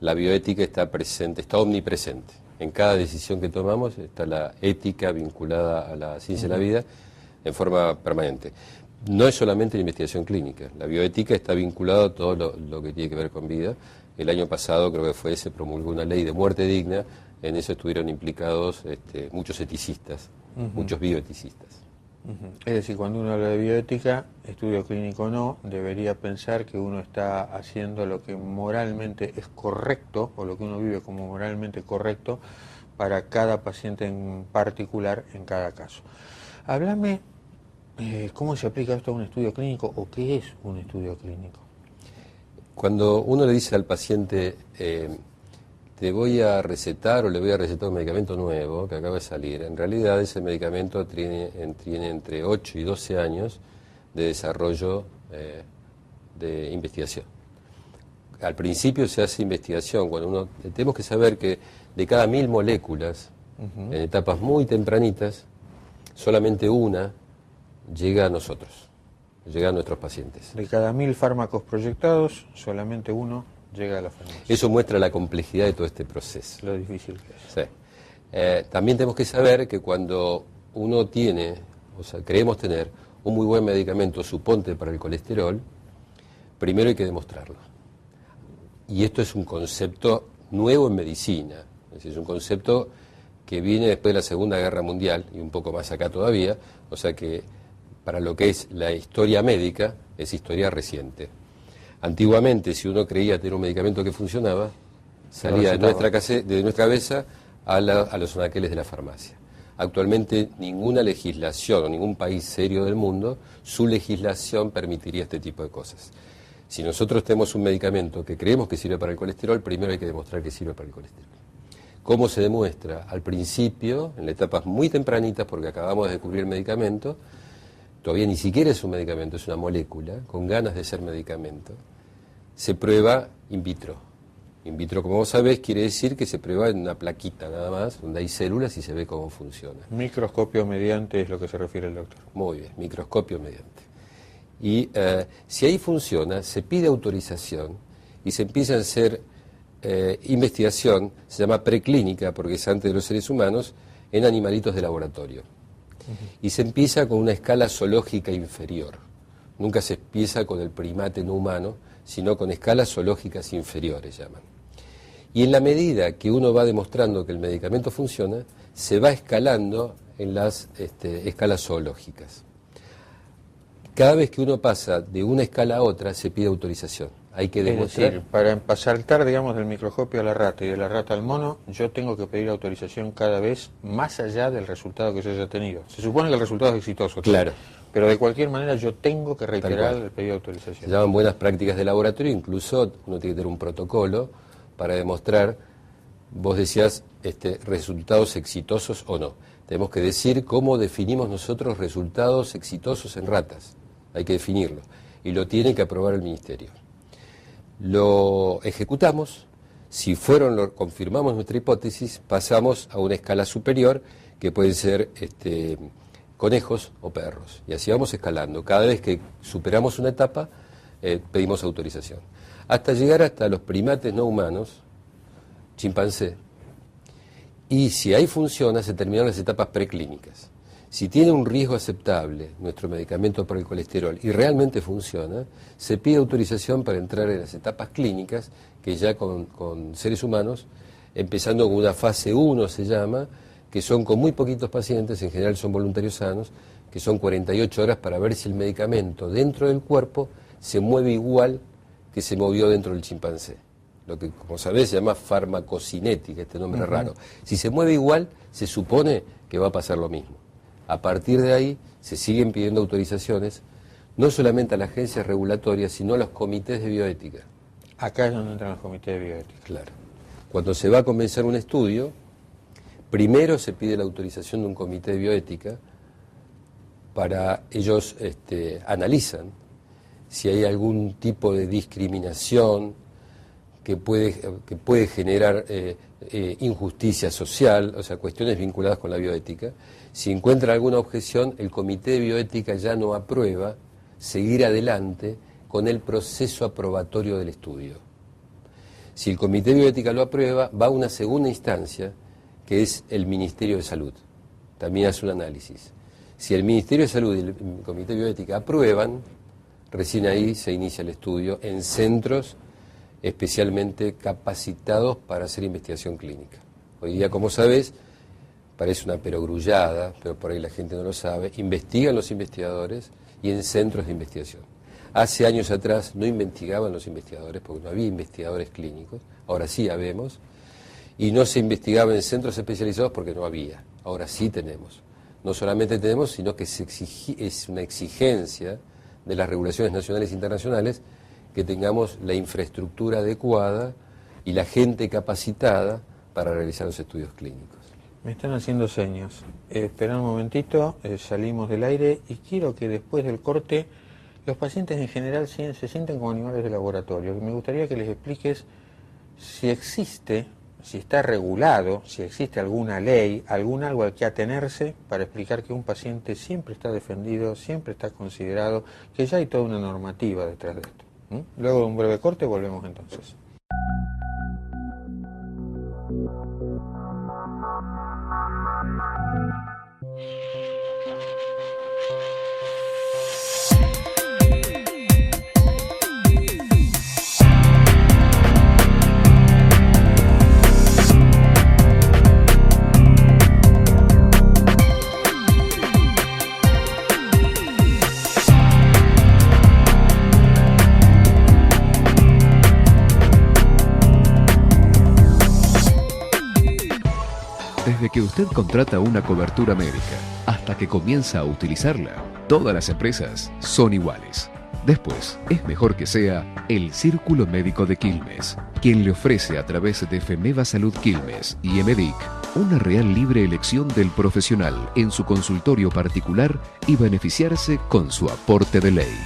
la bioética está presente, está omnipresente. En cada decisión que tomamos está la ética vinculada a la ciencia de la vida en forma permanente. No es solamente la investigación clínica, la bioética está vinculada a todo lo que tiene que ver con vida. El año pasado, creo que fue, se promulgó una ley de muerte digna, en eso estuvieron implicados muchos eticistas, muchos bioeticistas. Es decir, cuando uno habla de bioética, estudio clínico o no, debería pensar que uno está haciendo lo que moralmente es correcto, o lo que uno vive como moralmente correcto para cada paciente en particular en cada caso. Háblame, ¿cómo se aplica esto a un estudio clínico o qué es un estudio clínico? Cuando uno le dice al paciente, te voy a recetar o le voy a recetar un medicamento nuevo que acaba de salir, en realidad ese medicamento tiene entre 8 y 12 años de desarrollo de investigación. Al principio se hace investigación, cuando tenemos que saber que de cada 1000 moléculas, en etapas muy tempranitas, solamente una llega a nosotros, llega a nuestros pacientes. De cada 1000 fármacos proyectados, solamente uno llega a la farmacia. Eso muestra la complejidad de todo este proceso. Lo difícil que es. Sí. También tenemos que saber que cuando uno tiene, o sea, creemos tener un muy buen medicamento, suponte para el colesterol, primero hay que demostrarlo. Y esto es un concepto nuevo en medicina, es decir, es un concepto que viene después de la Segunda Guerra Mundial y un poco más acá todavía, o sea que para lo que es la historia médica es historia reciente. Antiguamente, si uno creía tener un medicamento que funcionaba, salía de nuestra cabeza a los anaqueles de la farmacia. Actualmente ninguna legislación o ningún país serio del mundo, su legislación permitiría este tipo de cosas. Si nosotros tenemos un medicamento que creemos que sirve para el colesterol, primero hay que demostrar que sirve para el colesterol. ¿Cómo se demuestra? Al principio, en etapas muy tempranitas, porque acabamos de descubrir el medicamento, todavía ni siquiera es un medicamento, es una molécula, con ganas de ser medicamento, se prueba in vitro. In vitro, como vos sabés, quiere decir que se prueba en una plaquita nada más, donde hay células y se ve cómo funciona. Microscopio mediante es lo que se refiere el doctor. Muy bien, microscopio mediante. Y si ahí funciona, se pide autorización y se empieza a hacer investigación, se llama preclínica, porque es antes de los seres humanos, en animalitos de laboratorio. Y se empieza con una escala zoológica inferior. Nunca se empieza con el primate no humano, sino con escalas zoológicas inferiores, llaman. Y en la medida que uno va demostrando que el medicamento funciona, se va escalando en las escalas zoológicas. Cada vez que uno pasa de una escala a otra, se pide autorización. Hay que demostrar... Es decir, para saltar, digamos, del microscopio a la rata y de la rata al mono, yo tengo que pedir autorización cada vez más allá del resultado que yo haya tenido. Se supone que el resultado es exitoso. Claro. Pero de cualquier manera yo tengo que reiterar el pedido de autorización. Se llaman buenas prácticas de laboratorio, incluso uno tiene que tener un protocolo para demostrar, vos decías, resultados exitosos o no. Tenemos que decir cómo definimos nosotros resultados exitosos en ratas. Hay que definirlo. Y lo tiene que aprobar el Ministerio. Lo ejecutamos, si confirmamos nuestra hipótesis, pasamos a una escala superior que pueden ser conejos o perros. Y así vamos escalando. Cada vez que superamos una etapa, pedimos autorización. Hasta llegar hasta los primates no humanos, chimpancé. Y si ahí funciona, se terminan las etapas preclínicas. Si tiene un riesgo aceptable nuestro medicamento para el colesterol y realmente funciona, se pide autorización para entrar en las etapas clínicas, que ya con seres humanos, empezando con una fase 1 se llama, que son con muy poquitos pacientes, en general son voluntarios sanos, que son 48 horas para ver si el medicamento dentro del cuerpo se mueve igual que se movió dentro del chimpancé. Lo que, como sabés, se llama farmacocinética, este nombre raro. Si se mueve igual, se supone que va a pasar lo mismo. A partir de ahí, se siguen pidiendo autorizaciones, no solamente a las agencias regulatorias, sino a los comités de bioética. Acá es donde entran los comités de bioética. Claro. Cuando se va a comenzar un estudio, primero se pide la autorización de un comité de bioética para ellos analizan si hay algún tipo de discriminación que puede generar injusticia social, o sea, cuestiones vinculadas con la bioética. Si encuentra alguna objeción, el comité de bioética ya no aprueba seguir adelante con el proceso aprobatorio del estudio. Si el Comité de Bioética lo aprueba, va a una segunda instancia, que es el Ministerio de Salud. También hace un análisis. Si el Ministerio de Salud y el Comité de Bioética aprueban, recién ahí se inicia el estudio en centros especialmente capacitados para hacer investigación clínica. Hoy día, como sabes, parece una perogrullada, pero por ahí la gente no lo sabe, investigan los investigadores y en centros de investigación. Hace años atrás no investigaban los investigadores porque no había investigadores clínicos, ahora sí habemos, y no se investigaba en centros especializados porque no había, ahora sí tenemos. No solamente tenemos, sino que es una exigencia de las regulaciones nacionales e internacionales que tengamos la infraestructura adecuada y la gente capacitada para realizar los estudios clínicos. Me están haciendo señas. Espera un momentito, salimos del aire y quiero que después del corte los pacientes en general se sienten como animales de laboratorio. Me gustaría que les expliques si existe, si está regulado, si existe alguna ley, algún algo al que atenerse para explicar que un paciente siempre está defendido, siempre está considerado, que ya hay toda una normativa detrás de esto. Luego de un breve corte volvemos entonces. Desde que usted contrata una cobertura médica hasta que comienza a utilizarla, todas las empresas son iguales. Después, es mejor que sea el Círculo Médico de Quilmes, quien le ofrece a través de Femeva Salud Quilmes y Emedic una real libre elección del profesional en su consultorio particular y beneficiarse con su aporte de ley.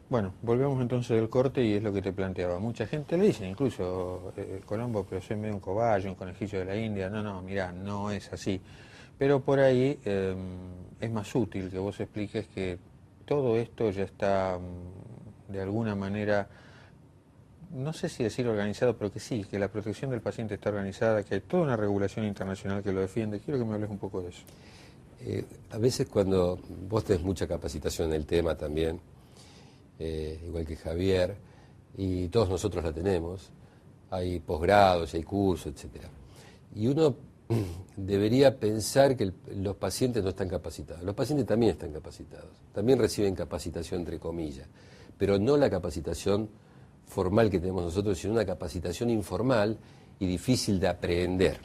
Bueno, volvemos entonces del corte y es lo que te planteaba. Mucha gente le dice, incluso Colombo, pero soy medio un cobayo, un conejillo de la India. No, mirá, no es así. Pero por ahí es más útil que vos expliques que todo esto ya está de alguna manera, no sé si decir organizado, pero que sí, que la protección del paciente está organizada, que hay toda una regulación internacional que lo defiende. Quiero que me hables un poco de eso. A veces cuando vos tenés mucha capacitación en el tema también, igual que Javier, y todos nosotros la tenemos, hay posgrados, hay cursos, etc. Y uno debería pensar que los pacientes no están capacitados. Los pacientes también están capacitados, también reciben capacitación entre comillas, pero no la capacitación formal que tenemos nosotros, sino una capacitación informal y difícil de aprender.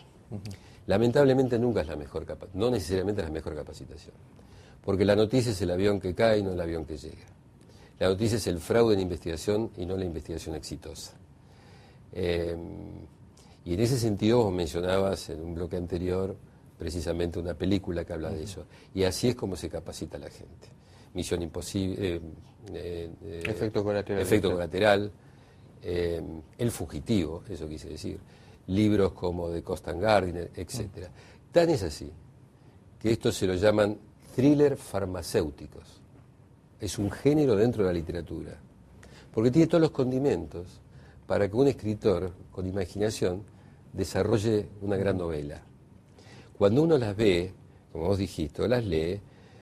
Lamentablemente nunca es la mejor no necesariamente es la mejor capacitación, porque la noticia es el avión que cae y no el avión que llega. La noticia es el fraude en investigación y no la investigación exitosa. Y en ese sentido vos mencionabas en un bloque anterior precisamente una película que habla de eso. Y así es como se capacita a la gente. Misión Imposible, Efecto colateral. Efecto colateral, El Fugitivo, eso quise decir. Libros como de Constant Gardiner, etc. Tan es así que esto se lo llaman thriller farmacéuticos. Es un género dentro de la literatura, porque tiene todos los condimentos para que un escritor con imaginación desarrolle una gran novela. Cuando uno las ve, como vos dijiste, o las lee,